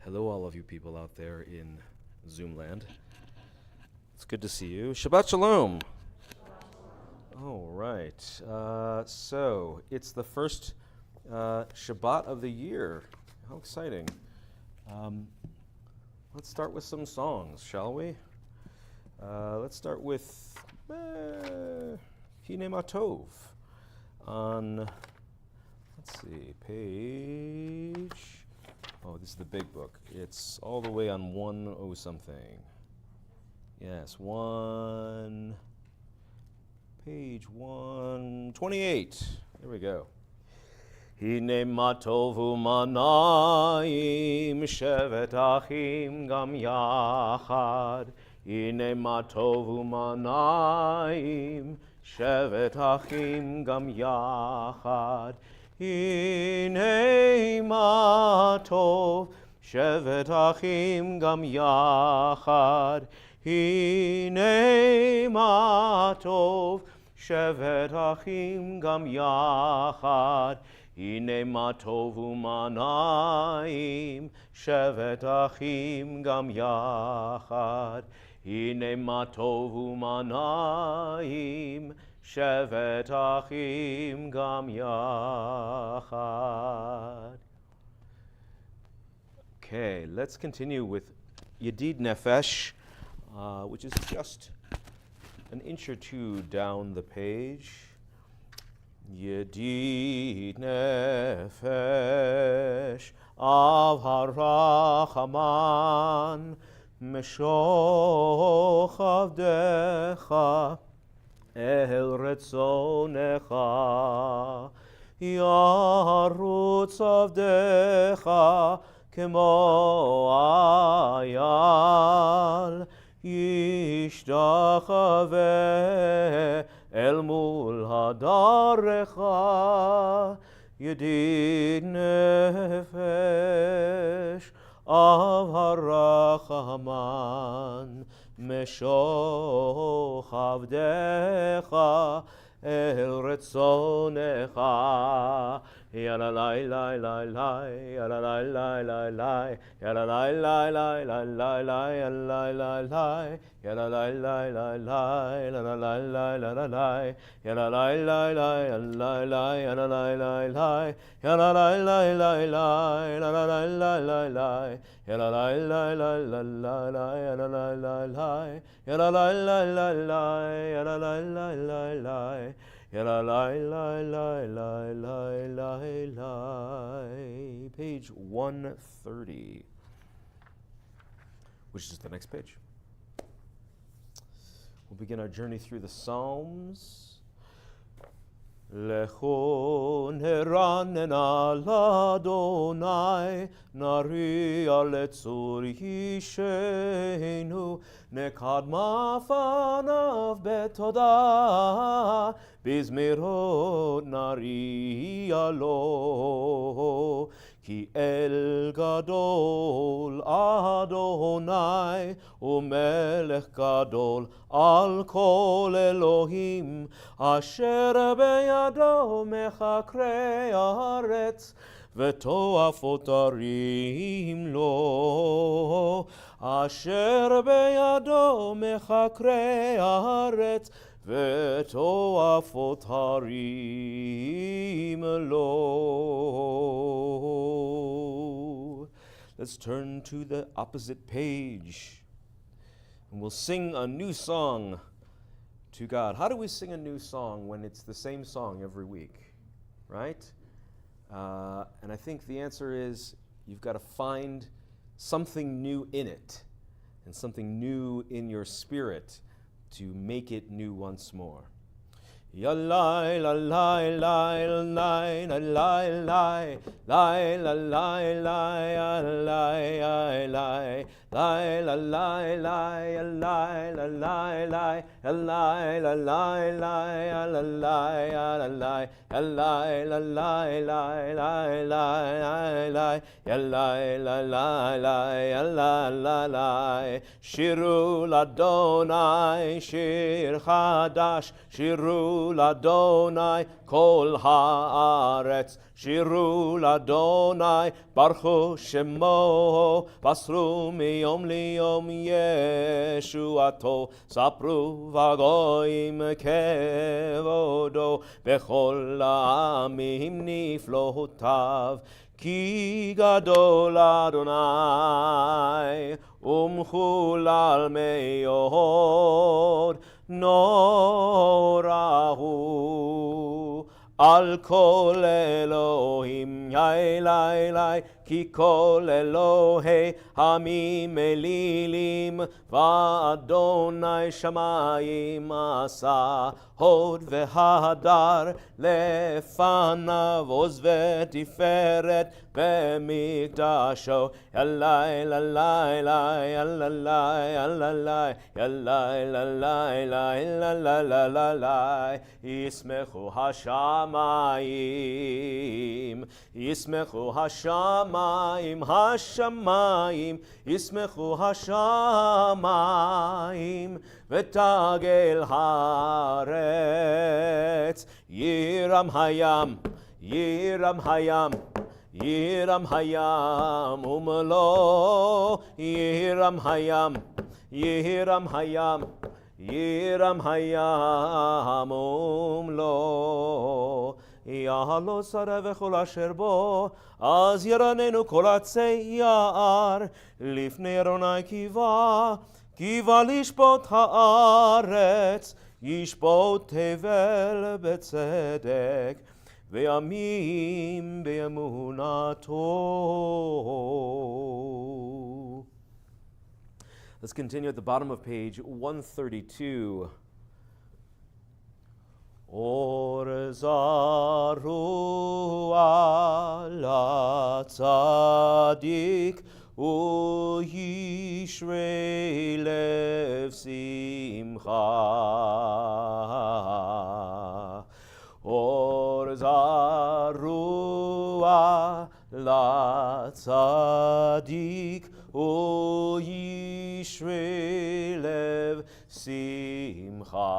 Hello, all of you people out there in Zoom land. It's good to see you. Shabbat Shalom. All right. So it's the first Shabbat of the year. How exciting. Let's start with some songs, shall we? Let's start with Hine Matov on, let's see, page... Oh, this is the big book. It's all the way on 10 something. Yes, page 128. There we go. Hine matov u'manayim shevet achim gam yachad. Hine matov u'manayim shevet achim gam yachad. Hine ma tov shevet achim gam yachad. Hine ma tov shevet achim gam yachad. Hine ma tov u'manayim shevet achim gam yachad. Hine ma tov u'manayim shevet achim gam yachad. Okay, let's continue with Yedid Nefesh, which is just an inch or two down the page. Yedid Nefesh av harachaman meshoch avdecha El retzonecha yarutz avdecha kemo ayal yishtachave el mul hadarecha yedid nefesh av harachaman meshoch avdecha el retzonecha yala lai lai lai lai yala lai lai lai lai yala lai lai lai lai lai lai yala lai lai yala lai lai lai lai yala lai lai lai lai yala lai lai lai lai lai yala lai lai lai yala lai lai lai lai yala lai lai lai lai yala lai lai lai lai lai yala lai lai lai yala lai lai lai lai yala lai lai lai lai yala lai lai lai lai lai lai lai. Page 130, which is the next page. We'll begin our journey through the Psalms. Lecho neranena l'Adonai, nari'a letzur yishenu, nekadma fanav betodah, bizmirot nari'a lo. Ki el gadol Adonai umelech gadol al kol Elohim asher beyado mechakrei haaretz v'to'afot arim lo asher beyado mechakrei haaretz v'to'afot harim lo. Let's turn to the opposite page, and we'll sing a new song to God. How do we sing a new song when it's the same song every week, right? And I think the answer is you've got to find something new in it and something new in your spirit to make it new once more. Yalai la lai lai lai la lai lai lai la lai lai lai lai lai la lai lai lai la lai lai lai la lai lai la lai lai lai la lai lai lai yalai la lai lai la lai shiru ladonai shir chadash שירו לאדוני כל הארץ, שירו לאדוני ברכו שמו, בסרו מיום ליום ישועתו, ספרו בגויים כבודו, בכל העמים נפלאותיו. כי גדול אדוני ומחולל מאוד, נורא הוא על כל אלוהים ילי, כי כל אלוהי עמים אלילים, ואדוני שמיים עשה, הוד והדר לפניו, עוז ותפארת במקדשו. ילי ילי ילי, ישמחו השמיים, ישמחו השמיים, השמיים, ישמחו השמיים, ותגל הארץ. ירם הים, ירם הים, ירם הים ומלוא, ירם הים, ירם הים, ירם הים ומלוא. יעלו שרה וכל אשר בו, אז ירננו כל עצי יער, לפני אדוני קיווה לשפוט הארץ, ישפוט תבל בצדק, וימים באמונתו. Let's continue at the bottom of page 132. Or zarua la tzadik u yishrei lev simcha. Or zarua la tzadik u yishrei lev simcha.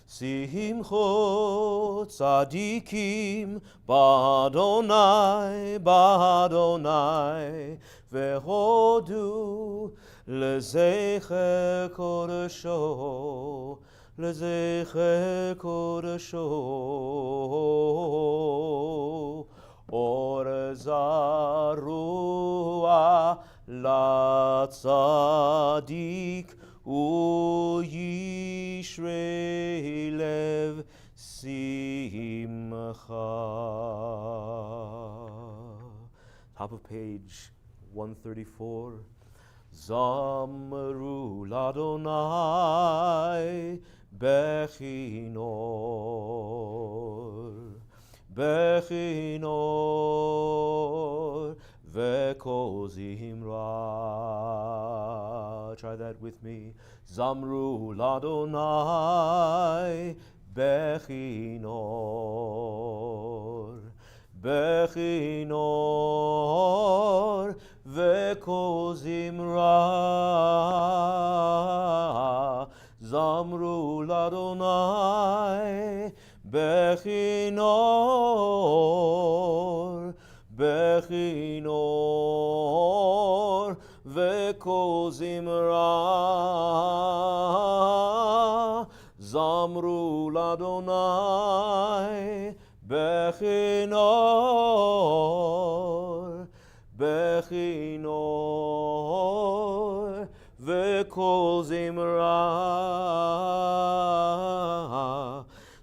Simcho tzadikim b'Adonai, b'Adonai, vehodu lezecher kodesho, lezecher kodesho. Or zarua la tzadik u yishrei lev simcha. Top of page 134. Zamru l'Adonai bechinor, bechinor veko zimra. Try that with me. Zamru l'Adonai bechinor, bechinor veko zimra. Zamru l'Adonai bechinor, bechinor veko zimra. Zamru l'Adonai bechinor, bechinor veko zimra.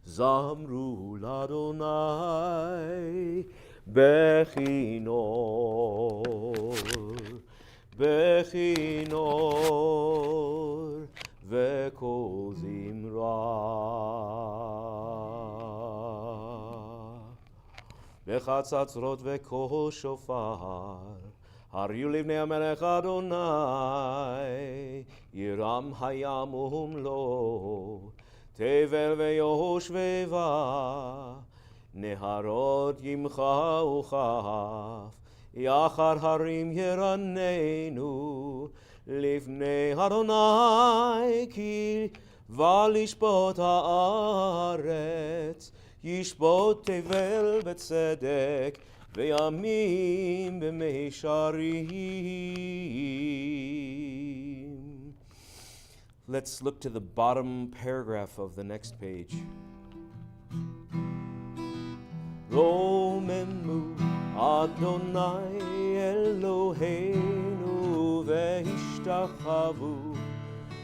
Zamru l'Adonai bechinor, bechinor veko zimra. V'chatzatzrot v'kol shofar, הריעו לבני המלך אדוני, ירם hayam ומלוא, תבל ויהושבבה, נהרות ימחה וכף, יחר הרים ירננו, לפני אדוני כי ולשפוט הארץ, ישפוט תבל בצדק, וימים במישרים. Let's look to the bottom paragraph of the next page. רוממו אדוני אלוהינו והשתחוו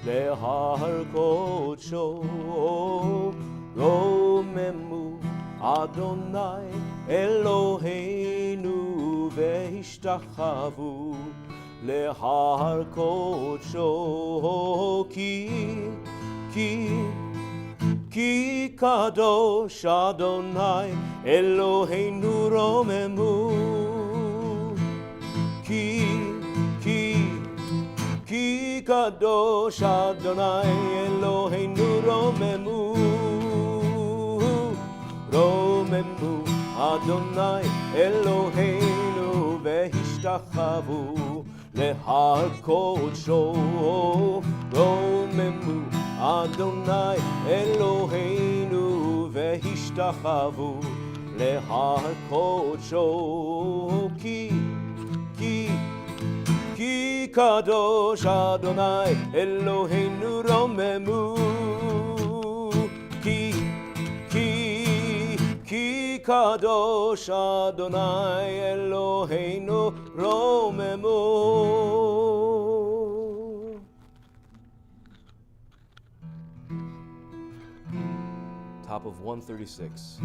להר קודשו. רוממו אדוני אלוהינו והשתחוו להר קודשו. כי קדוש אדוני אלוהינו רוממו. כי קדוש אדוני אלוהינו רוממו. רוממו אדוני אלוהינו והשתחוו להר קודשו. רוממו אדוני אלוהינו והשתחוו להר קודשו. כי קדוש אדוני אלוהינו רוממו. כי קדוש אדוני אלוהינו רוממו. Top of 136.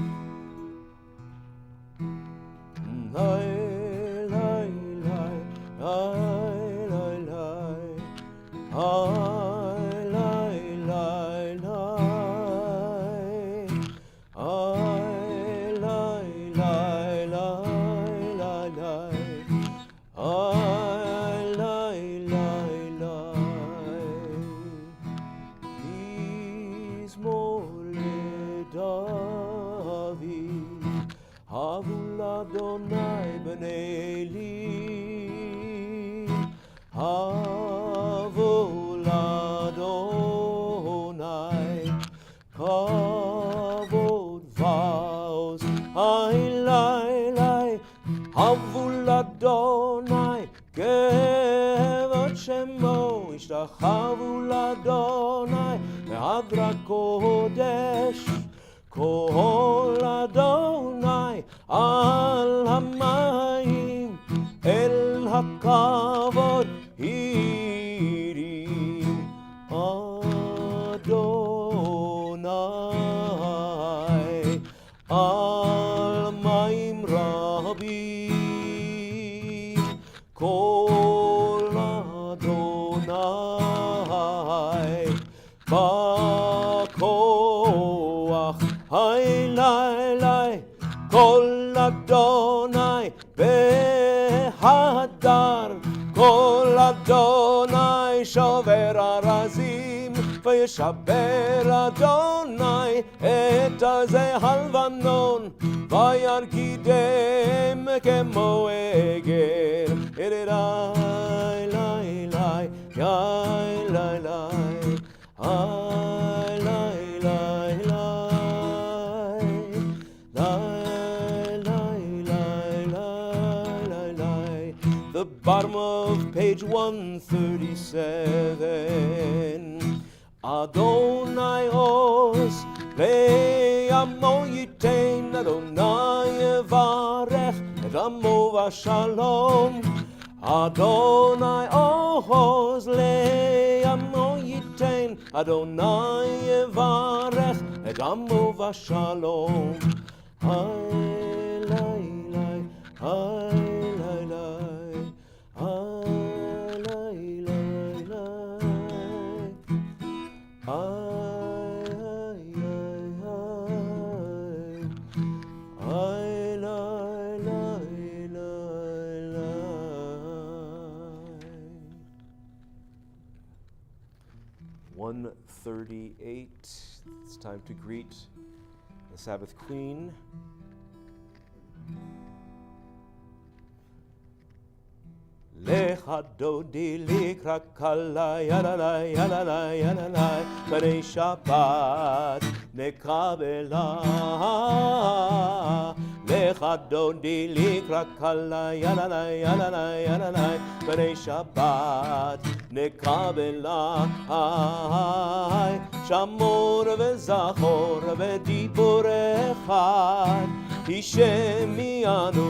אדוני בני לי, הבו לאדוני, כבוד ועוז, לי, הבו לאדוני, כבוד שמו, השתחוו לאדוני, בהדרה קודש, כל אדוני על המים, אל הכבוד הרים אדוני, על מים רבים, כל אדוני בכוח, לי, כל אדוני בהדר, כל אדוני שובר ארזים, וישבר אדוני את עזי הלבנון, וירקידם כמו עגל. The bottom of page 137. Adonai Oz ve'amo yitein, Adonai yevarech et amo v'shalom. Adonai Oz le'amo yitein, Adonai yevarech et amo v'shalom. It's time to greet the Sabbath Queen. Lecha dodi likra kala yalalai yalalai yalalai B'nei Shabbat nekabela Lecha dodi likra kala yalalai yalalai yalalai B'nei Shabbat nekabela Shamor v'zachor v'dibur echad Hishemianu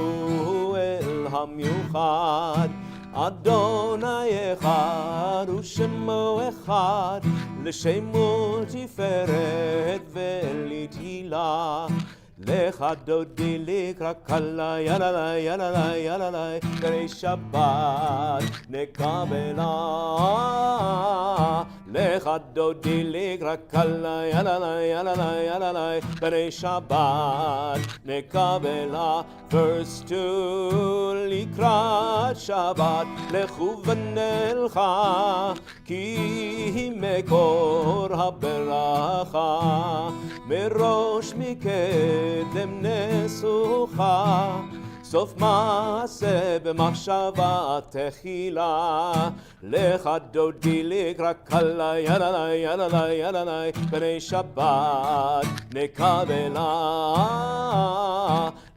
el hamiuchad Adonai echad u'shemo echad L'shemo tiferet ve'litila Lecha dodi likra kala yalalai yalalai yalalai B'nei Shabbat nekabela Lecha dodi likra kala yalalai yalalai yalalai B'nei Shabbat nekabela Verse 2 Likrat Shabbat lechu v'nelcha Ki hi mekor haberacha Merosh mikedem nesucha סוף מעשה במחשבה תחילה לך דודי לקרא קלה יללי יללי יללי בני שבת נקבלה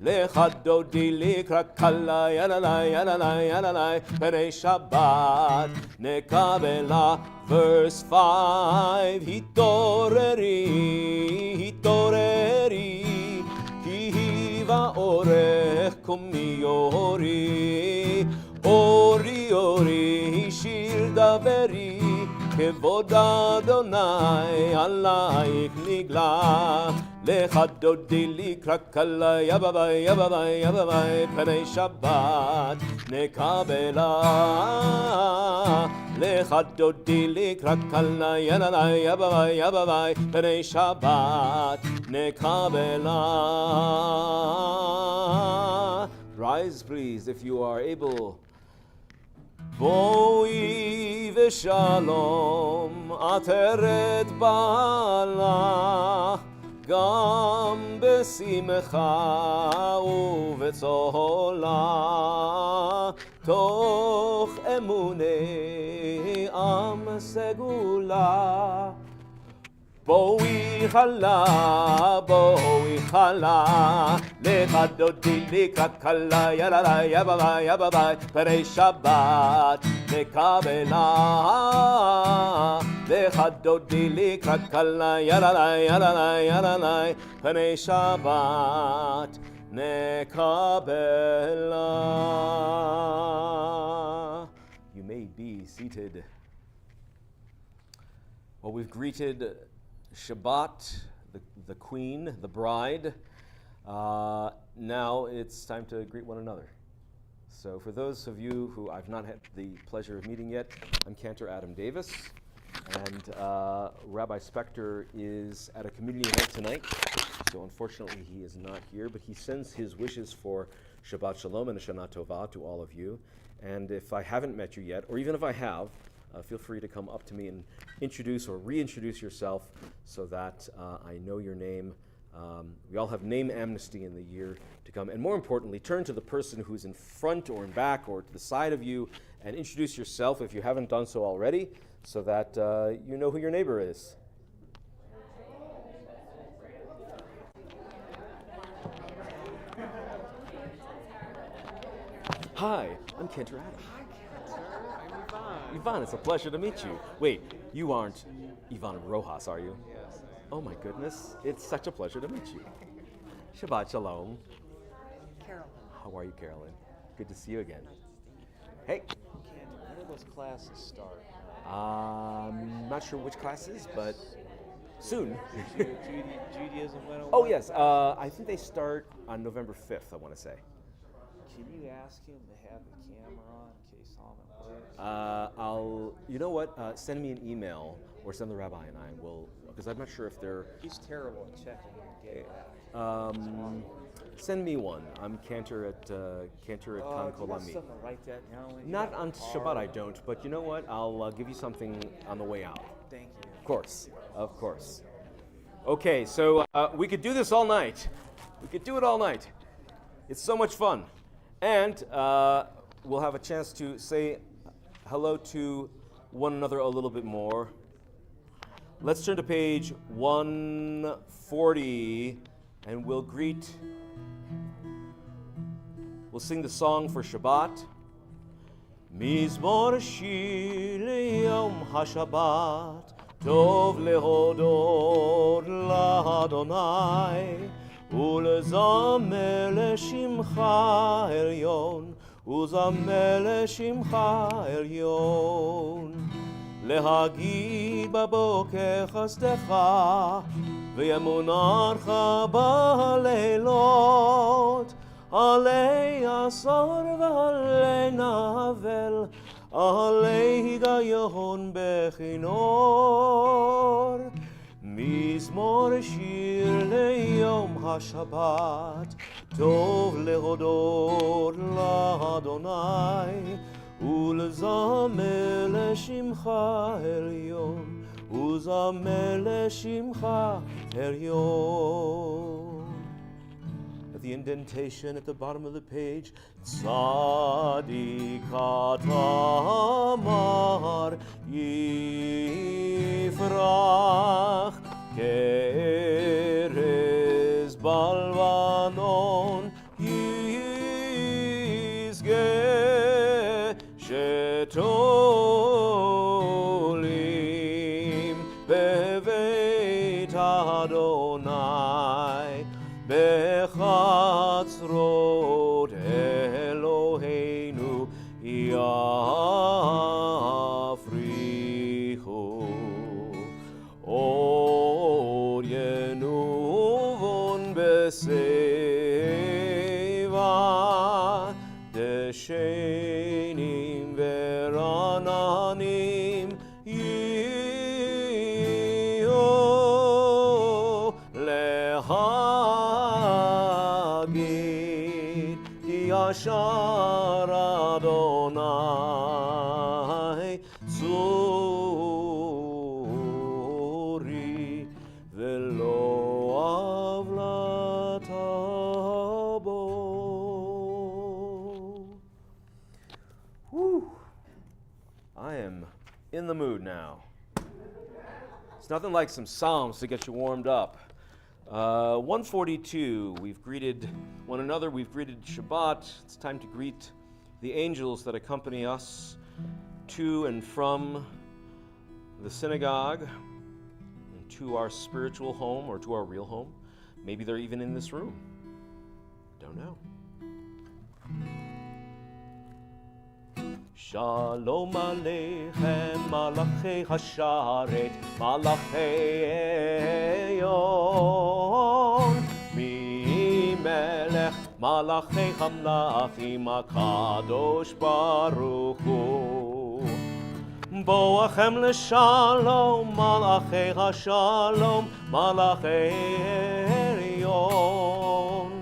לך דודי לקרא קלה יללי יללי יללי בני שבת נקבלה verse 5 התעוררי ואורך קומי אורי שיר דברי כבוד אדוני עלייך נגלה לך דודי לקרא קלה יבבי יבבי יבבי פני שבת נקבלה לך דודי לקרא קלה יללי יבבי יבבי פני שבת נקבלה Rise, please, if you are able. בואי ושלום, עטרת בעלה, גם בשמחה ובצהלה, תוך אמוני עם סגולה. בואי חלה, לך דודי לקרא קלה, יללי יבבי יבבי, פני שבת נקבלה. לך דודי לקרא קלה, יללי יללי יללי, פני שבת נקבלה. You may be seated. Well, we've greeted Shabbat, the queen, the bride. Now it's time to greet one another. So for those of you who I've not had the pleasure of meeting yet, I'm Cantor Adam Davis, and Rabbi Spector is at a community event tonight, so unfortunately he is not here, but he sends his wishes for Shabbat Shalom and a Shana Tova to all of you. And if I haven't met you yet, or even if I have, feel free to come up to me and introduce or reintroduce yourself so that I know your name. We all have name amnesty in the year to come. And more importantly, turn to the person who's in front or in back or to the side of you and introduce yourself if you haven't done so already so that you know who your neighbor is. Hi, I'm Cantor Adam. Ivan, it's a pleasure to meet you. Wait, you aren't Ivan Rojas, are you? Yes. Oh my goodness, it's such a pleasure to meet you. Shabbat Shalom. Carolyn. How are you, Carolyn? Good to see you again. Hey. When do those classes start? Not sure which classes, but soon. Judaism 101? Oh yes, I think they start on November 5th, I want to say. Can you ask him to have the camera on in case Salman works? You know what, send me an email or send the rabbi and I will, because I'm not sure if they're... He's terrible at checking and getting Send me one. I'm Cantor at Khan you got Kolami. something to write that down? Not on Shabbat, I don't, but you know what? I'll give you something on the way out. Thank you. Of course. Okay, so we could do this all night. We could do it all night. It's so much fun. And we'll have a chance to say hello to one another a little bit more. Let's turn to page 140 and we'll sing the song for Shabbat. Mizmor shir liyom haShabbat, tov lehodot laAdonai, ולזמר לשמך עליון, וזמר לשמך עליון. להגיד בבוקר חסדך, וימונך בלילות, עלי עשור ועלי נבל, עלי היגיון בכינור. מזמור שיר ליום השבת, טוב להודות לאדוני, ולזמר לשמך עליון, וזמר לשמך עליון. At the indentation at the bottom of the page, Tzadik Tamar Yifrach Ke'erez Balvanon Yizgeh Shetolim Beveit Adonai Bechatzrot Eloheinu Yafrichu Od Yenuvon Beseva Deshenim Verananim Yiyo Lehagid Ki Yashar Adonai Tzuri Velo Avlatabo. Whew. I am in the mood now. It's nothing like some psalms to get you warmed up. 142, we've greeted one another, we've greeted Shabbat. It's time to greet the angels that accompany us to and from the synagogue, and to our spiritual home or to our real home. Maybe they're even in this room. Don't know. Shalom Aleichem, Malachei Hasharet, Malachei Eyon, Mi-Melech, Malachei Hamlachim, HaKadosh Baruch Hu. Boachem L'Shalom, Malachei HaShalom, Malachei Eyon,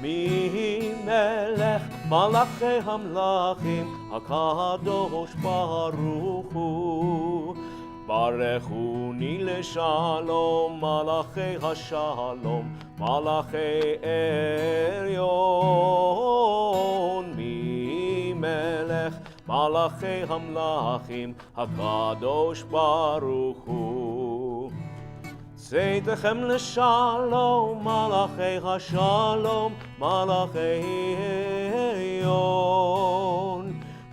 Mi-Melech, Malachei Hamlachim, HaKadosh Baruch Hu. Barechuni L'Shalom, Malachei HaShalom, Malachei Elyon, Mi-Melech, Malachei Hamlachim, HaKadosh Baruch Hu. Zeitechem L'Shalom, Malachei HaShalom, Malachei Elyon,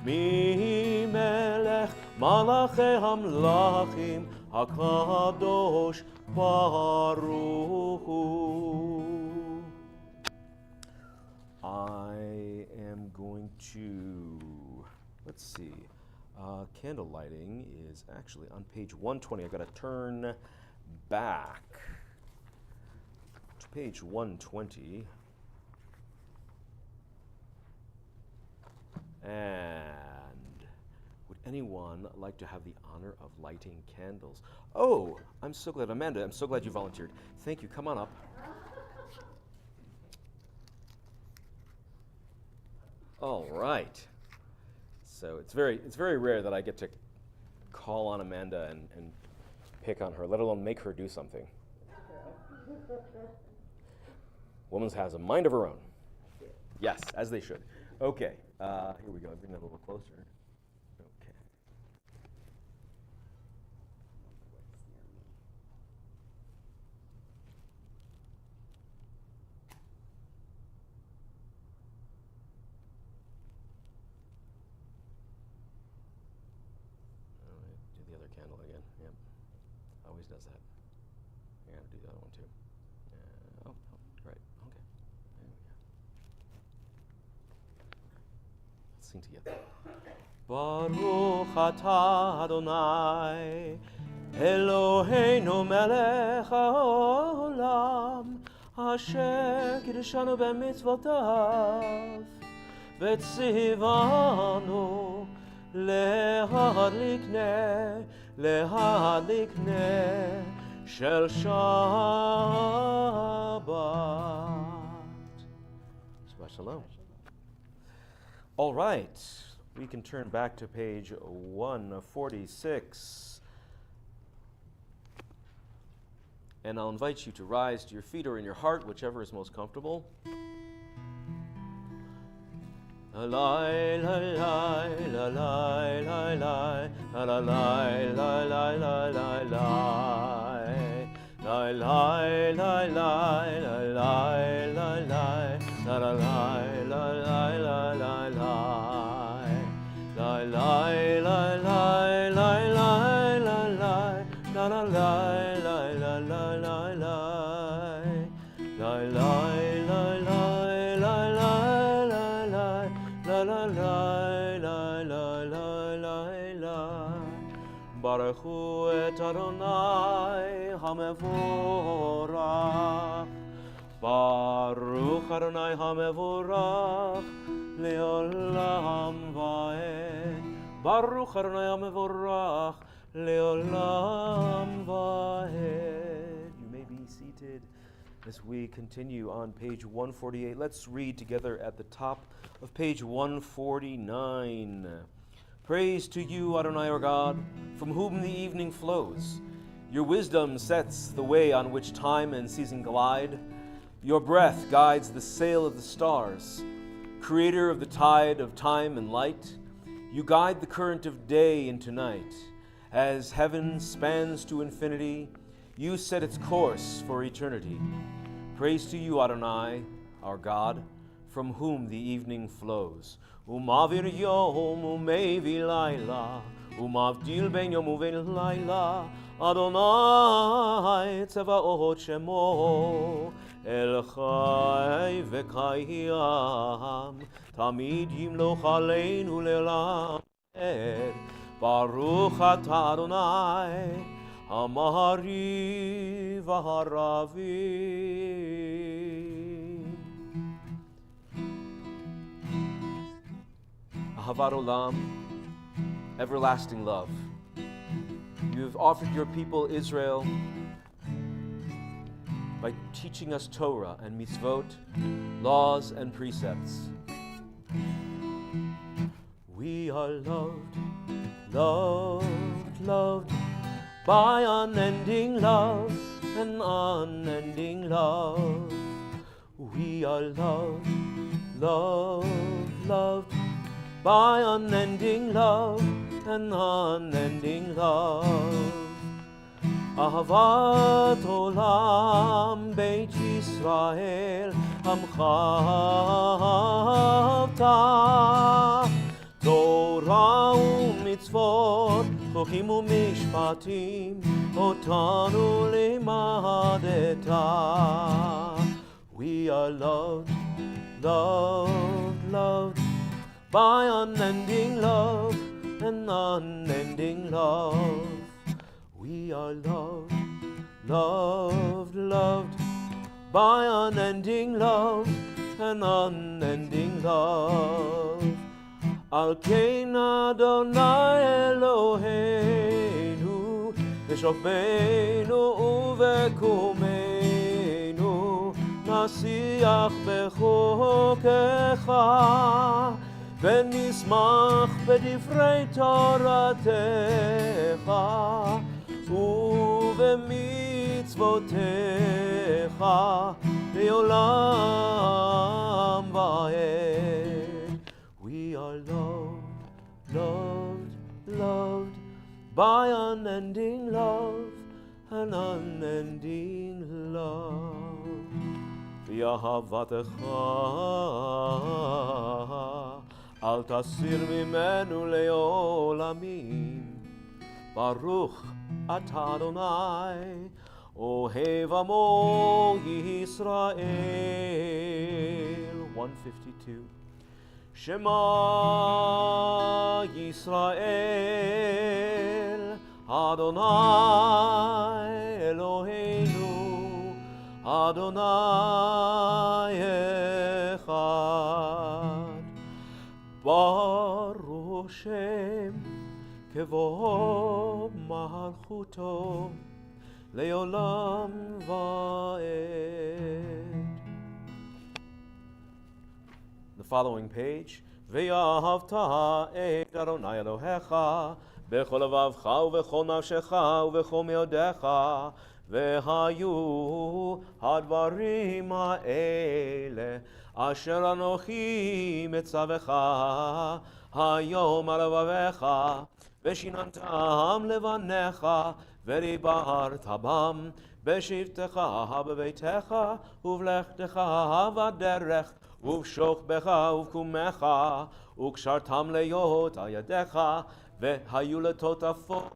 Mi-Melech, Malachei Hamlachim, HaKadosh Baruch Hu. I am going to, let's see, candle lighting is actually on page 120. I've got to turn back to page 120. And would anyone like to have the honor of lighting candles? Oh, I'm so glad, Amanda, I'm so glad you volunteered. Thank you, come on up. All right. So it's very rare that I get to call on Amanda and pick on her, let alone make her do something. Woman has a mind of her own. Yes, as they should. Okay, Here we go. Bring that a little closer. Okay. Do the other candle again. Yep. Always does that. I gotta do the other one too. Oh, right. Okay. There we go. Let's sing together. Baruch atah Adonai Eloheinu melech haolam asher kiddushanu b'mitzvotav v'tzivanu להדליק נר של Shabbat. Shabbat shalom. All right, we can turn back to page 146. And I'll invite you to rise to your feet or in your heart, whichever is most comfortable. La la la la la la la la la la la la la la la la la Baruchu et Adonai hamevorach. Baruch Adonai hamevorach leolam vaed. Baruch Adonai hamevorach leolam vaed. You may be seated as we continue on page 148. Let's read together at the top of page 149. Praise to you, Adonai our God, from whom the evening flows. Your wisdom sets the way on which time and season glide. Your breath guides the sail of the stars. Creator of the tide of time and light, you guide the current of day into night. As heaven spans to infinity, you set its course for eternity. Praise to you, Adonai, our God, from whom the evening flows. Umavir yom umevi laila, umavdil ben yom uven laila, Adonai tzavaot shemo, El chai v'kayam, tamid yimloch aleinu le'olam ed. Baruch atah Adonai, Amari v'haravi. Ahavat olam, everlasting love. You have offered your people Israel by teaching us Torah and mitzvot, laws and precepts. We are loved, loved, loved by unending love and unending love. We are loved, loved, loved by unending love and unending love. Ahavat olam Beit Yisrael amchavta, Torah u'mitzvot, chokim u'mishpatim, otanu limadeta. We are loved, loved, loved by unending love and unending love. We are loved, loved, loved by unending love and unending love. Al kein Adonai Eloheinu v'shofbeinu uvekumenu nasiach bechokecha ונשמח בדברי תורתך ובמצוותיך לעולם ועד. We by unending love and unending love. V'ahavatcha al tasir mimenu leolamim. Baruch atah Adonai ohev amo Yisrael. 152. Shema Yisrael Adonai Eloheinu Adonai Echad. Baruch Shem Kevod Malchuto Leolam Va'ed. The following page. Ve'ahavta et Adonai Elohecha bechol levavcha uvechol nafshecha uvechol meodecha ve'hayu hadvarim ha'ele asher anochi metzavecha hayom alavavecha ve'shinantam levanecha ve'ribarta bam b'shivtecha b'beitecha uvlechtecha v'derech uvshoch becha uvkumecha ukshartam leyot al yadecha vehayu letotafot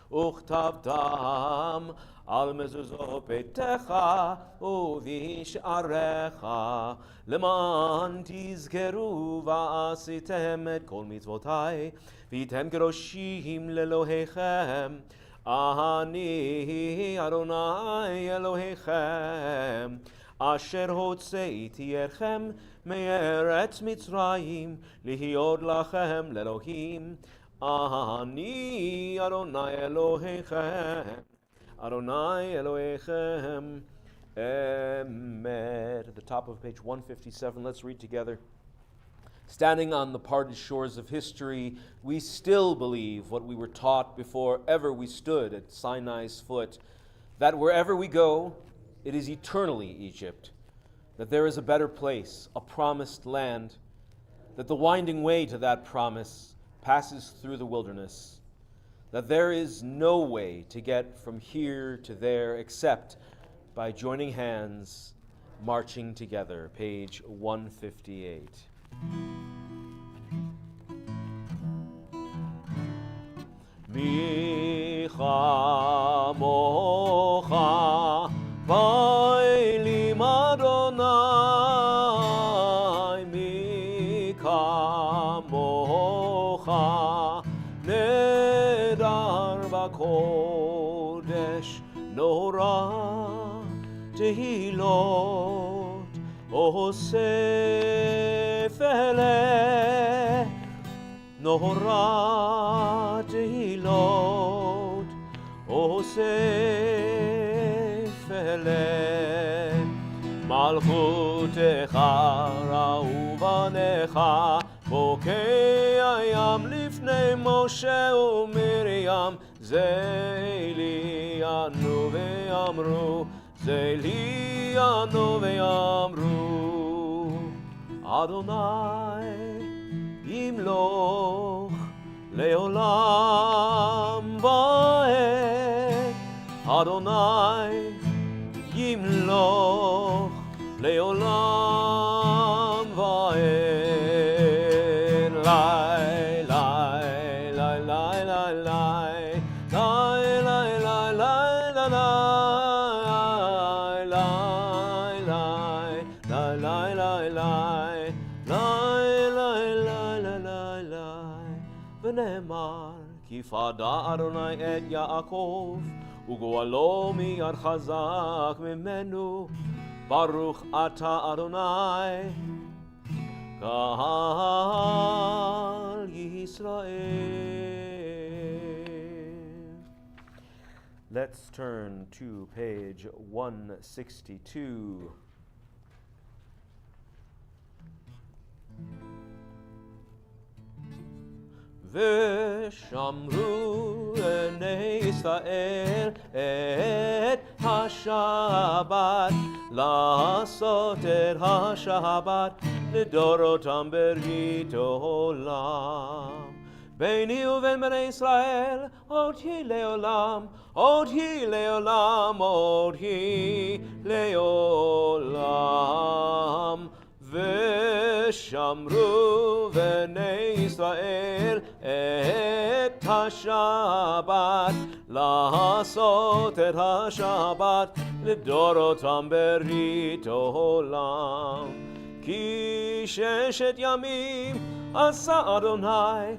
uchtavtam al mezuzot beitecha uvish'arecha leman tizkeru va'asitem et kol mitzvotai v'item kedoshim lelohechem ani Adonai Elohechem Asher hotzeiti erchem me'eretz Mitzrayim lihiod lachem lelohim ani Adonai Elohechem Adonai Elohechem Emet. At the top of page 157, let's read together. Standing on the parted shores of history, we still believe what we were taught before ever we stood at Sinai's foot, that wherever we go, it is eternally Egypt, that there is a better place, a promised land, that the winding way to that promise passes through the wilderness, that there is no way to get from here to there except by joining hands, marching together. Page 158. Micha mocha Vailim Adonai mikamocha nedar v'kodesh nora tehilot osef eleh nora tehilot osef eleh malchutecha ra'uvanecha bokei hayam lifnei Moshe u'Miriam ze'eliyanu ve'amru ze'eliyanu ve'amru Adonai yimloch le'olam va'ed Adonai yimloch le'olam va'ed lai lai lai lai lai lai lai lai lai lai lai lai lai lai lai lai v'ne'emar ki fada Adonai et Yaakov ug'oalo miyad chazak mimenu Baruch atah Adonai Kal Yisrael. Let's turn to page 162. V'shamru enei Yisrael et ha-Shabbat la'asot et ha-Shabbat לדורותם ברית עולם ביני ובין בני ישראל, עוד היא לעולם, עוד היא לעולם, עוד היא לעולם. ושמרו בני ישראל את השבת, לעשות את השבת לדורותם ברית עולם. כי 6 ימים עשה אדוני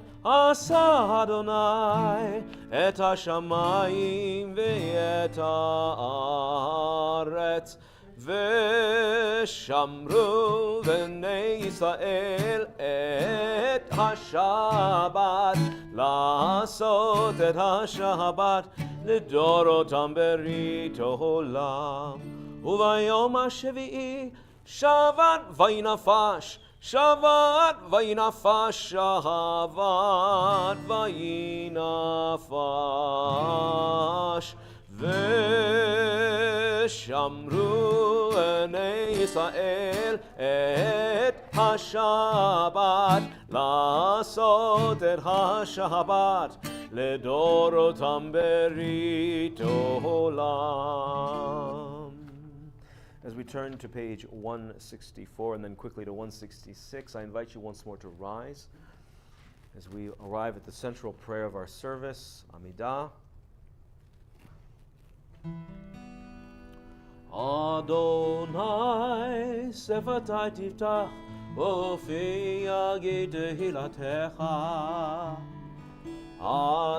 את השמיים ואת הארץ, ושמרו בני ישראל את השבת, לעשות את השבת לדורותם ברית עולם. וביום השביעי שבת וינפש, שבת וינפש, שבת וינפש. ושמרו בני ישראל את השבת, לעשות את השבת לדורותם ברית עולם. As we turn to page 164 and then quickly to 166, I invite you once more to rise as we arrive at the central prayer of our service, Amidah. Adonai sefatai tiftach ufi yagid tehillatcha.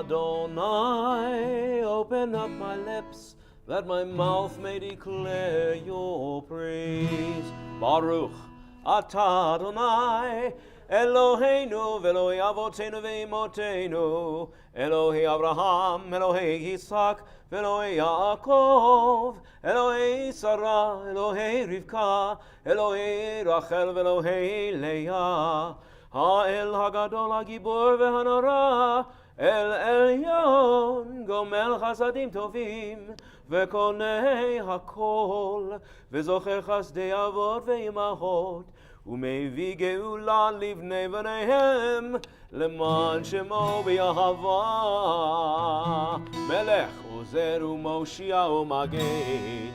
Adonai, open up my lips, that my mouth may declare your praise. Baruch atah Adonai, Eloheinu v'Elohei avotenu v'imotenu, Elohei Abraham, Elohei Yitzhak, Elohei Yaakov, Elohei Sarah, Elohei Rivka, Elohei Rachel, Elohei Leah, Ha'el Hagadol Hagibor v'Hanara, El Elyon, Gomel Chasadim Tovim, V'konei Hakol, V'zocher Chasdei Avot v'Imahot, U'mevii Geula Livnei V'neihem, Leman Shemo B'Yahava, Melech Uzer U'Moshia U'Magen,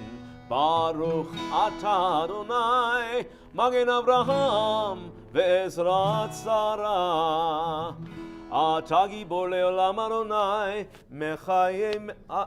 Baruch atah Adonai, Magen Avraham, Ve'ezrat Sarah. אתה גיבור לעולם אדוני,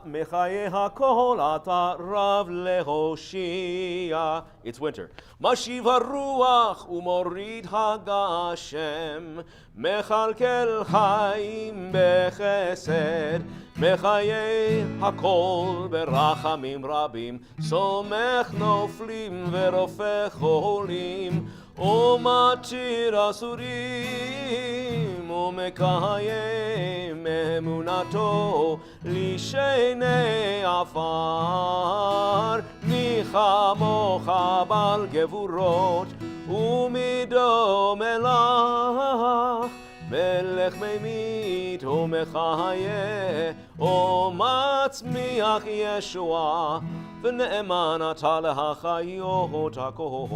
מחיי הכל, אתה רב להושיע. It's winter. משיב הרוח ומוריד הגשם, מכלכל חיים בחסד, מחיי הכל ברחמים רבים, סומך נופלים ורופא חולים, ומתיר אסורים, ומקיים אמונתו לשני עפר. מי כמוך בעל גבורות ומידו מלך, מלך ממית ומחיה, ומצמיח ישועה, ונאמן אתה להחיות הכל.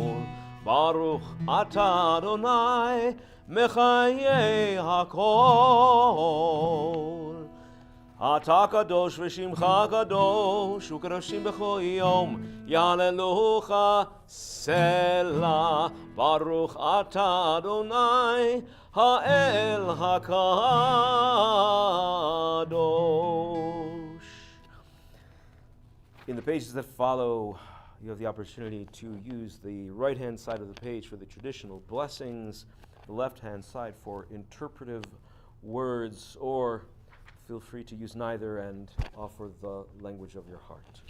ברוך אתה אדוני מחיי הכל. אתה קדוש ושמך קדוש, וקדושים בכל יום יהללוך סלה. ברוך אתה אדוני האל הקדוש. In the pages that follow, you have the opportunity to use the right-hand side of the page for the traditional blessings, the left-hand side for interpretive words, or feel free to use neither and offer the language of your heart.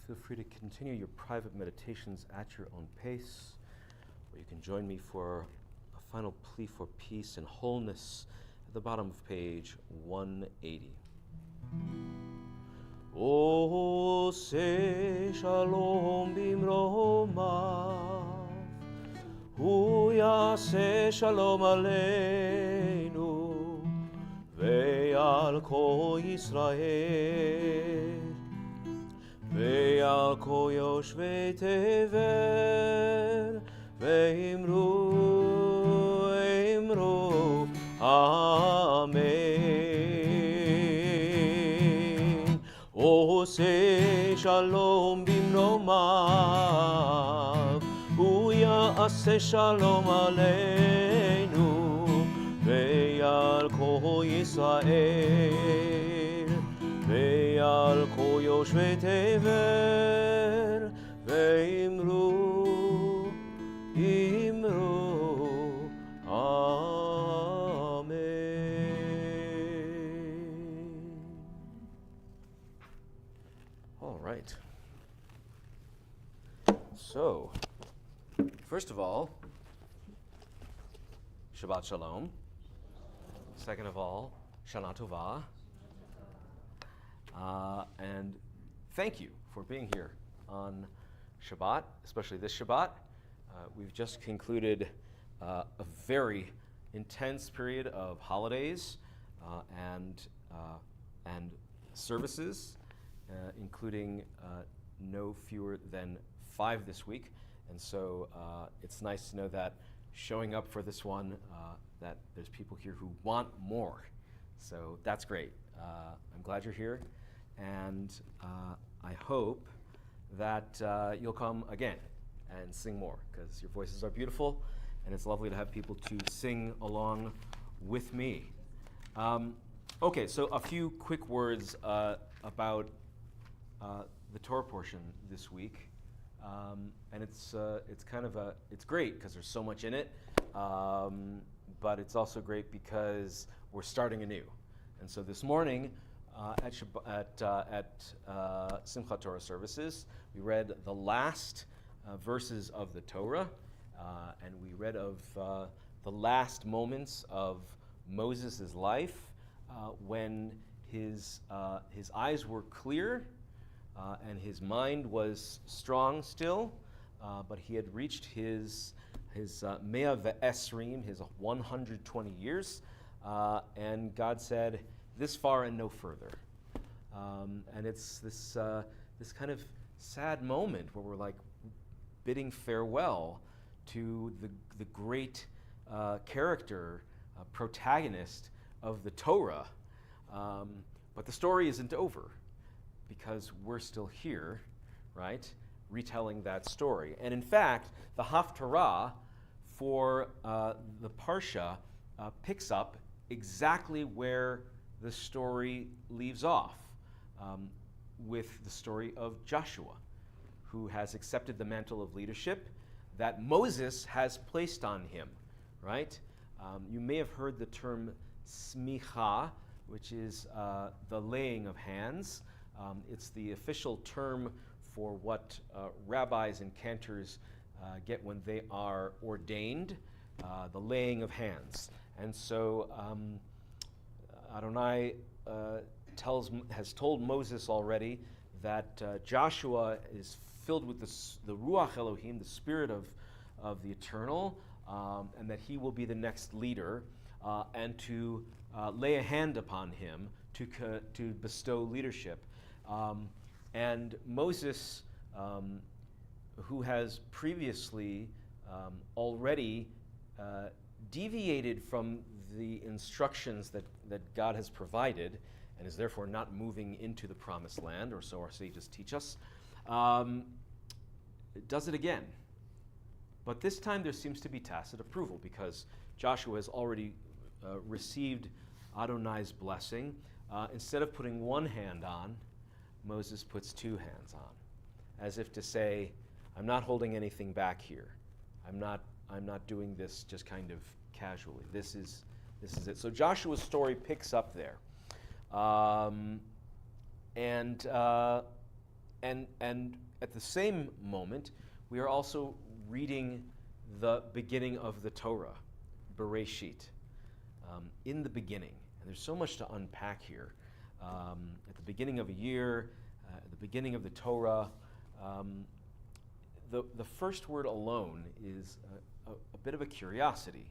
feel free to continue your private meditations at your own pace, or you can join me for a final plea for peace and wholeness at the bottom of page 180. O se shalom bimromav, hu yaseh shalom aleinu, ve'al kol Yisrael, ve'al kol yoshvei tevel, ve'imru amen. O say shalom bimromav, hu ya'aseh shalom aleinu, ve'al kol Yisrael, ve'al kol yoshvei tevel, ve'imru amen. All right. So, first of all, Shabbat Shalom. Second of all, Shana Tova. And thank you for being here on Shabbat, especially this Shabbat. We've just concluded a very intense period of holidays and services, including no fewer than 5 this week. And so it's nice to know that showing up for this one, that there's people here who want more. So that's great. I'm glad you're here. And I hope that you'll come again and sing more, because your voices are beautiful, and it's lovely to have people to sing along with me. Okay, so a few quick words about the Torah portion this week. And it's kind of it's great because there's so much in it, but it's also great because we're starting anew. And so this morning at Simchat Torah services, we read the last verses of the Torah, and we read of the last moments of Moses' life when his eyes were clear and his mind was strong still, but he had reached his Mea Ve'esrim, his 120 years, and God said, "This far and no further." And it's this kind of sad moment where we're like bidding farewell to the great character, protagonist of the Torah. But the story isn't over, because we're still here, right, retelling that story. And in fact, the Haftarah for the Parsha picks up exactly where the story leaves off, with the story of Joshua, who has accepted the mantle of leadership that Moses has placed on him, right? You may have heard the term smicha, which is the laying of hands. It's the official term for what rabbis and cantors get when they are ordained, the laying of hands. And so Adonai has told Moses already that Joshua is filled with the Ruach Elohim, the Spirit of the Eternal, and that he will be the next leader, and to lay a hand upon him to bestow leadership. And Moses, who has previously already deviated from the instructions that God has provided, and is therefore not moving into the promised land, or so our sages teach us, does it again. But this time there seems to be tacit approval, because Joshua has already received Adonai's blessing. Instead of putting one hand on, Moses puts 2 hands on, as if to say, I'm not holding anything back here. I'm not doing this just kind of casually. This is it. So Joshua's story picks up there. And and at the same moment, we are also reading the beginning of the Torah, Bereshit, in the beginning. And there's so much to unpack here. At the beginning of a year, at the beginning of the Torah, the first word alone is a bit of a curiosity.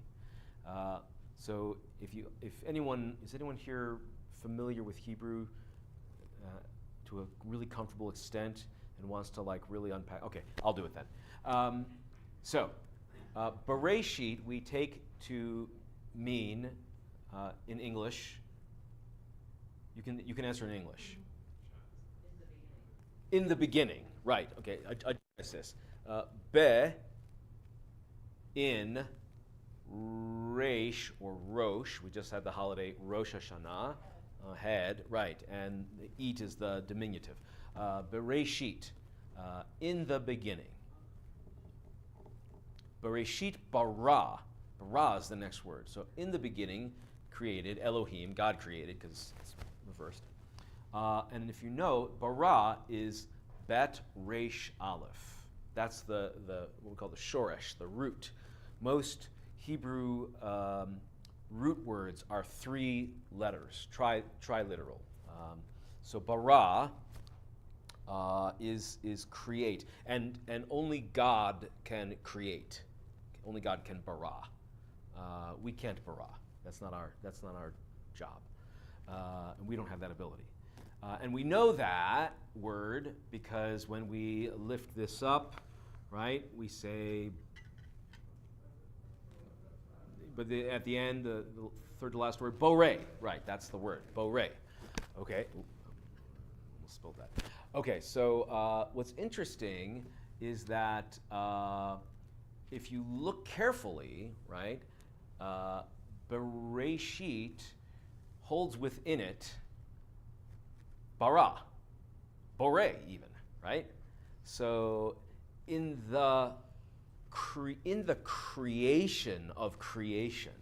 So if anyone is anyone here familiar with Hebrew to a really comfortable extent and wants to like really unpack? Okay, I'll do it then. Bereshit we take to mean in English. You can answer in English. In the beginning, right? Okay, I this. Be in Reish or Rosh. We just had the holiday Rosh Hashanah. Head, right, and eat is the diminutive. Bereshit, in the beginning. Bereshit bara. Bara is the next word. So in the beginning, created, Elohim, God created, because it's reversed. And if you know, bara is bet resh aleph. That's the what we call the shoresh, the root. Most Hebrew root words are 3 letters, triliteral. So bara is create, and only God can create. Only God can bara. We can't bara. That's not our job, and we don't have that ability. And we know that word because when we lift this up, right, we say. But at the end, the third to last word, borei. Right, that's the word, borei. Okay, almost spilled that. Okay, so what's interesting is that if you look carefully, right, Bereshit holds within it bara, borei even, right? So in the creation of creation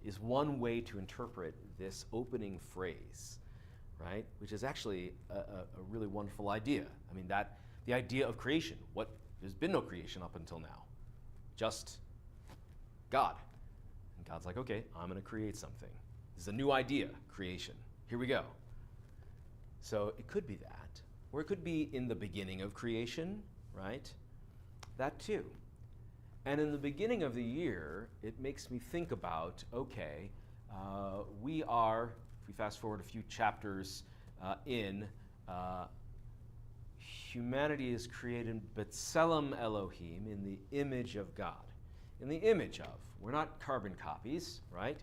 is one way to interpret this opening phrase, right? Which is actually a really wonderful idea. I mean, that the idea of creation. There's been no creation up until now, just God. And God's like, okay, I'm going to create something. This is a new idea, creation. Here we go. So it could be that, or it could be in the beginning of creation, right? That too. And in the beginning of the year, it makes me think about, okay, we are, if we fast forward a few chapters humanity is created B'Tselem Elohim, in the image of God. In the image of. We're not carbon copies, right?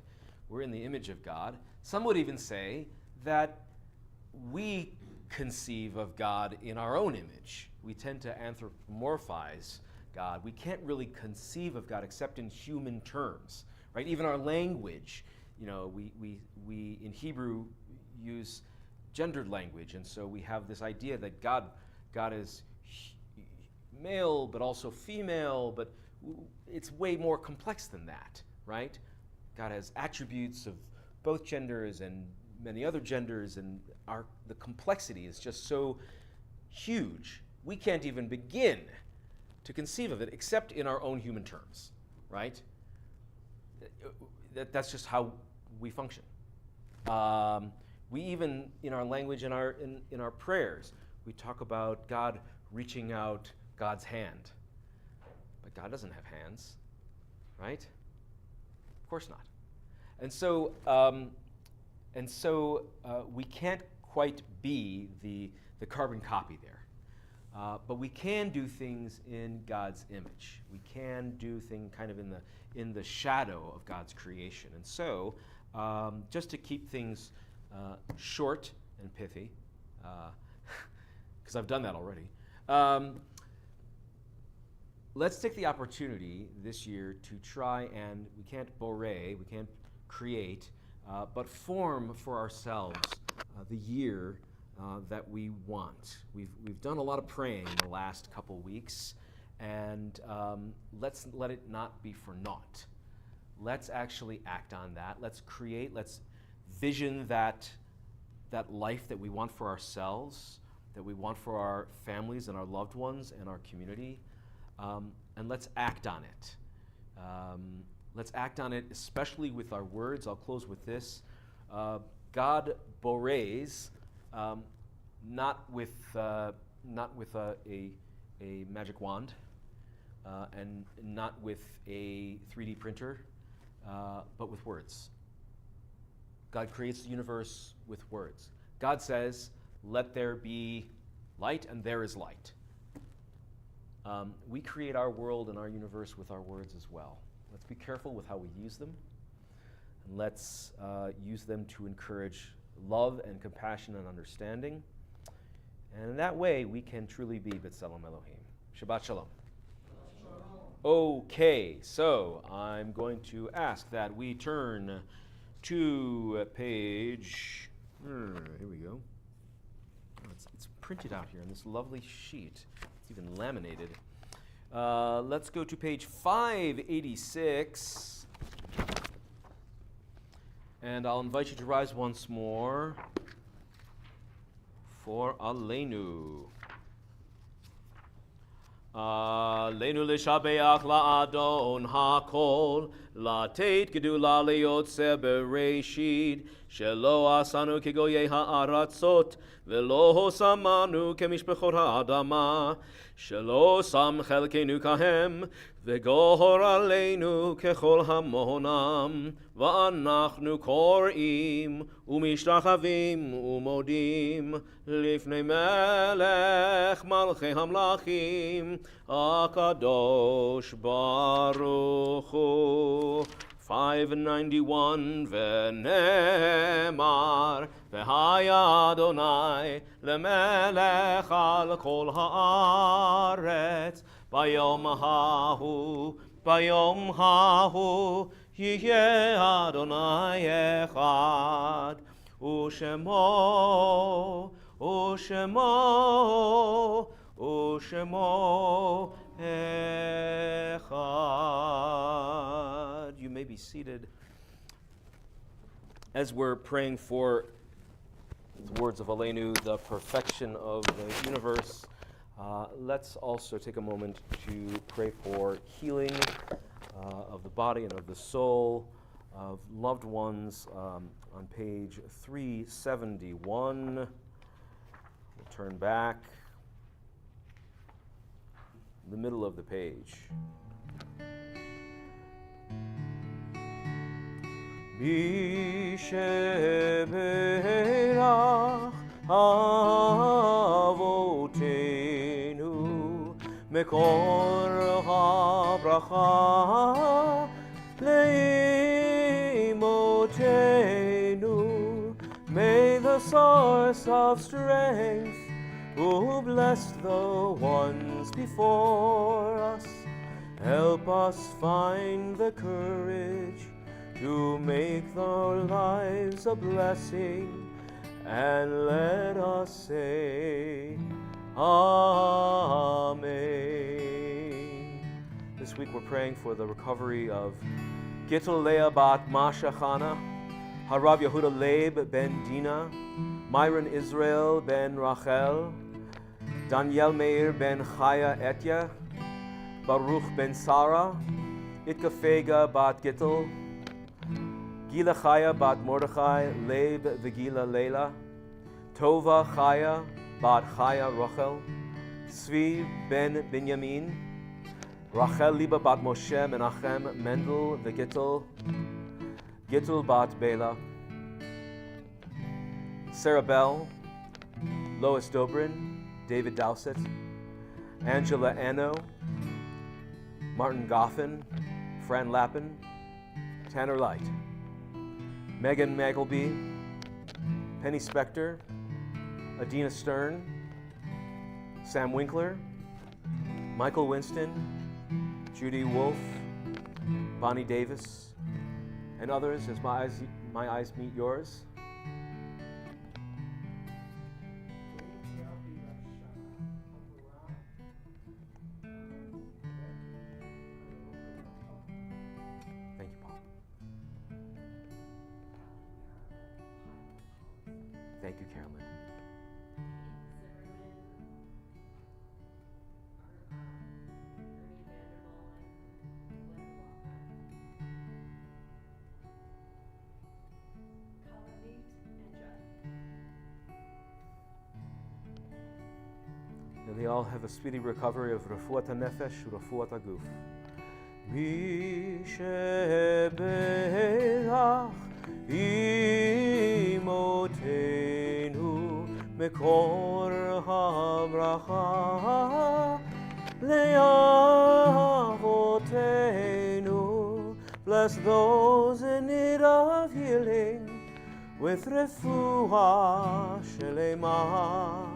We're in the image of God. Some would even say that we conceive of God in our own image. We tend to anthropomorphize God. We can't really conceive of God except in human terms, right? Even our language, you know, we in Hebrew use gendered language, and so we have this idea that God is male but also female, but it's way more complex than that, right? God has attributes of both genders and many other genders, and the complexity is just so huge. We can't even begin to conceive of it except in our own human terms, right? That's just how we function. We even, in our language, in our prayers, we talk about God reaching out God's hand. But God doesn't have hands, right? Of course not. And so we can't quite be the carbon copy there. But we can do things in God's image. We can do things kind of in the shadow of God's creation. And so, just to keep things short and pithy, because I've done that already, let's take the opportunity this year to try and, we can't borei, we can't create, but form for ourselves the year that we want. We've done a lot of praying the last couple weeks, and let's let it not be for naught. Let's actually act on that. Let's create, let's vision that life that we want for ourselves, that we want for our families and our loved ones and our community. And let's act on it. Let's act on it, especially with our words. I'll close with this. God bores, not with a magic wand, and not with a 3D printer, but with words. God creates the universe with words. God says, "Let there be light," and there is light. We create our world and our universe with our words as well. Let's be careful with how we use them, and let's use them to encourage love and compassion and understanding. And in that way, we can truly be B'Tselem Elohim. Shabbat Shalom. Okay, so I'm going to ask that we turn to page. Here we go. Oh, it's printed out here on this lovely sheet. It's even laminated. Let's go to page 586. And I'll invite you to rise once more for Aleinu. Aleinu l'shabeach la'adon ha'kol, la'teit gedula le'yotzeh bereshit, shelo asanu kegoyei ha'aratzot, velo samanu kemishpechot ha'adama, shelo sam chelkeinu kahem, v'gohor aleinu kechol hamonam, va'anachnu kor'im, umishtachavim umodim, lifnei melech malchei hamlachim, akadosh baruch hu. 591 V'nemar V'haya Adonai L'melech al kol haaretz Bayom hahu Yiyeh Adonai echad Ushemo echad. You may be seated. As we're praying for the words of Aleinu, the perfection of the universe, let's also take a moment to pray for healing of the body and of the soul of loved ones on page 371. We'll turn back. The middle of the page. Bisheberach avotenu mekor habracha leimotenu. May the source of strength who blessed the ones before us, help us find the courage to make our lives a blessing, and let us say, Amen. This week we're praying for the recovery of Gittel Leah bat Masha Chana, Harav Yehuda Leib ben Dina, Myron Israel ben Rachel, Daniel Meir ben Chaya Etya, Baruch ben Sarah, Itka Fega bat Gittel, Gila Chaya bat Mordechai, Leib v'Gila Leila, Tova Chaya bat Chaya Rachel, Tzvi ben Binyamin, Rachel Liba bat Moshe Menachem Mendel v'Gittel, Gittel bat Bela, Sarah Bell, Lois Dobrin, David Dowsett, Angela Anno, Martin Goffin, Fran Lappin, Tanner Light, Megan Magleby, Penny Spector, Adina Stern, Sam Winkler, Michael Winston, Judy Wolf, Bonnie Davis, and others as my eyes meet yours. Thank you, Carolyn. all have a speedy recovery of refuat hanefesh u'refuat haguf. Mi shebe'ach imotenu mekor habracha le'avotenu. Bless those in need of healing with refuah shelema,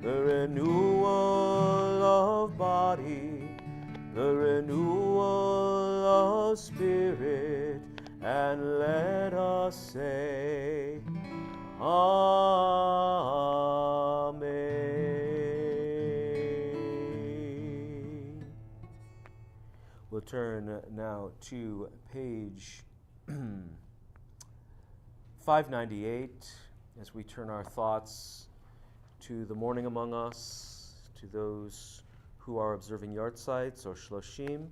the renewal of body, the renewal of spirit, and let us say, Amen. We'll turn now to page 598 as we turn our thoughts to the mourning among us, to those who are observing yartzites or shloshim.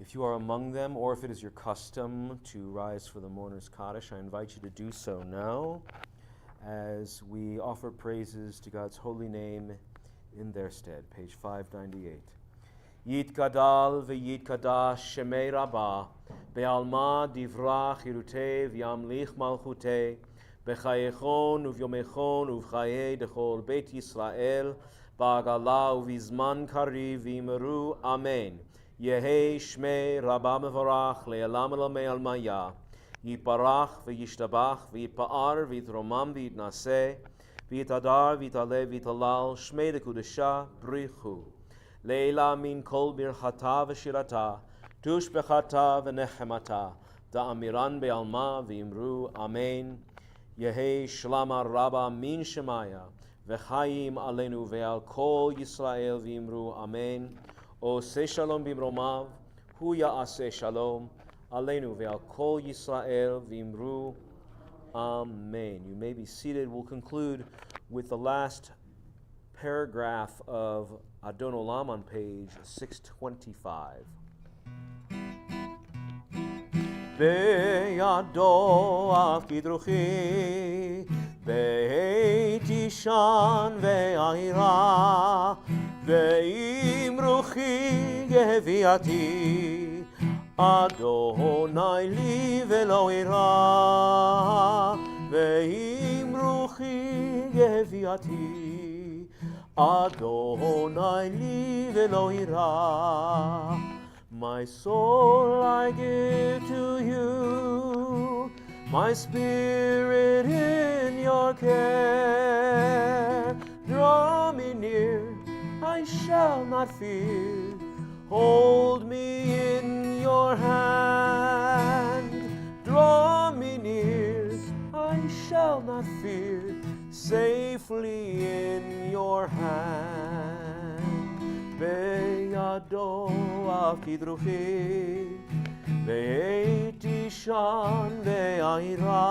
If you are among them, or if it is your custom to rise for the mourner's Kaddish, I invite you to do so now as we offer praises to God's holy name in their stead. Page 598. Yitgadal v'yitkadash shemei rabba be'alma divra chirutei v'yamlich malchutei b'chayechon uvyomechon uv'chayei dechol beit Yisrael ba'agala uv'izman kariv v'yimeru amen. Yehei shmei rabba mevorach le'elam elamei almaya yiparach v'yishtabach v'yipa'ar v'yitromam v'yitnaseh v'yitadar v'yitaleh v'yitalal shmei dekudesha brichu Leila min kol birchata v'shirata, tush bechata v'nechemata, da'amiran be'alma v'imru amen. Yehei shlama rabba min shemaya, v'chayim alenu ve'al kol Yisrael v'imru amen. Oseh shalom bimromav, hu ya'aseh shalom, alenu ve'al kol Yisrael v'imru amen. You may be seated. We'll conclude with the last paragraph of Adon Olam on page 625. Beyado af kidruchi, be'tishan ve'ayra, ve'imruchi geviati, Adonai li ve'lo ira, ve'imruchi geviati, Adonai li ve'lo ira. My soul I give to you, my spirit in your care. Draw me near, I shall not fear. Hold me in your hand. Draw me near, I shall not fear. Safely in your hand. Beyado af kidruchi, ve'tishan ve'ayra,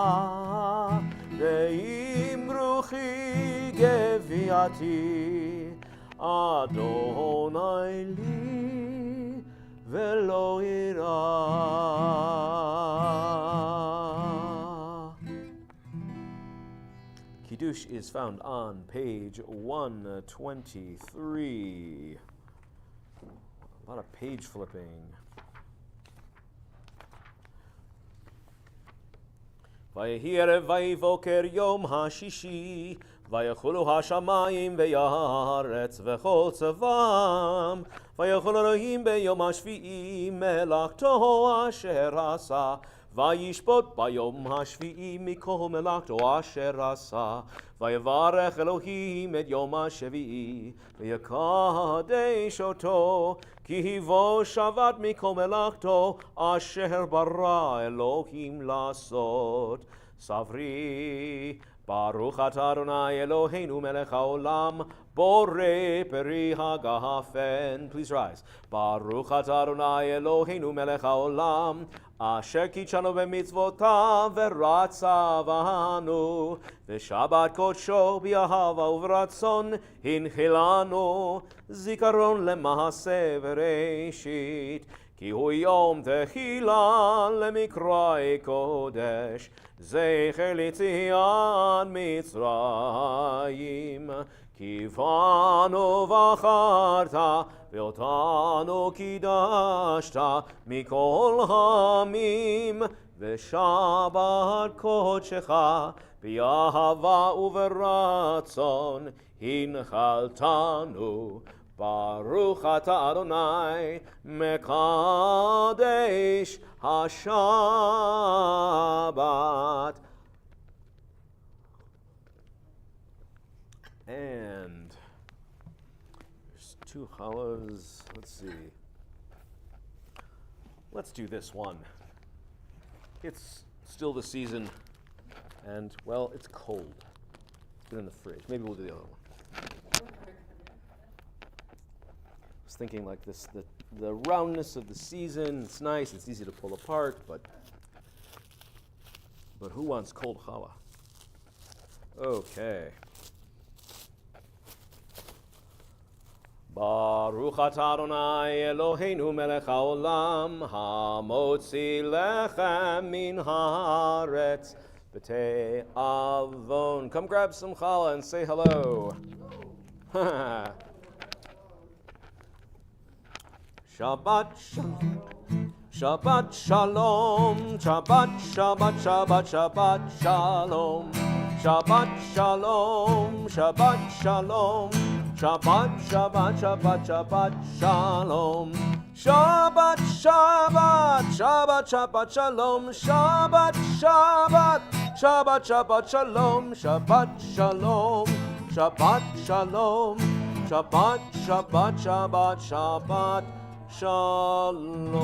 ve'imruchi geviati, Adonai li ve'lo ira. Kiddush is found on page 123. A lot of page flipping. Vayehi erev vayivoker yom hashishi, vayechulu hashamayim ve'yaretz v'chol tzavam, vayechol Elohim beyom hashvi'i melachto asher asa, vayishpot bayom hashvi'i mikol melachto asher asa, vayevarech Elohim et yom hashevi'i, v'yakadesh oto, ki hivo shavat mikol melachto asher bara Elohim lasot. Savri, Baruch atah Adonai Eloheinu melech haolam, borei peri hagafen. Please rise. Baruch atah Adonai Eloheinu melech haolam, asher kitshanu b'mitzvotav v'ratzav banu, v'shabbat kodsho b'ahava uv'ratzon hinchilanu, zikaron lema'aseh v'reishit, כי הוא יום תחילה למקראי קודש, זכר ליציאת מצרים. כי בנו בחרת ואותנו קידשת מכל העמים, ושבת קודשך באהבה וברצון הנחלתנו. ברוך אתה אדוני מקדש השבת. And there's two challahs. Let's see. Let's do this one. It's still the season, and well, it's cold. It's been in the fridge. Maybe we'll do the other one. I was thinking like this, the roundness of the season. It's nice. It's easy to pull apart, but who wants cold challah? Okay. Baruch atah Adonai Eloheinu melech haolam, hamotzi lechem min haaretz b'tei avon. Come grab some challah and say hello. Shabbat shalom. Shabbat shalom. Shabbat Shabbat Shabbat Shabbat shalom. Shabbat shalom. Shabbat shalom. Shabbat, Shabbat, Shabbat, Shabbat, Shalom. Shabbat, Shabbat, Shabbat, Shabbat, Shalom. Shabbat, Shabbat, Shabbat, Shabbat, Shalom. Shabbat, Shalom. Shabbat, Shalom. Shabbat, Shabbat, Shabbat, Shabbat, Shalom.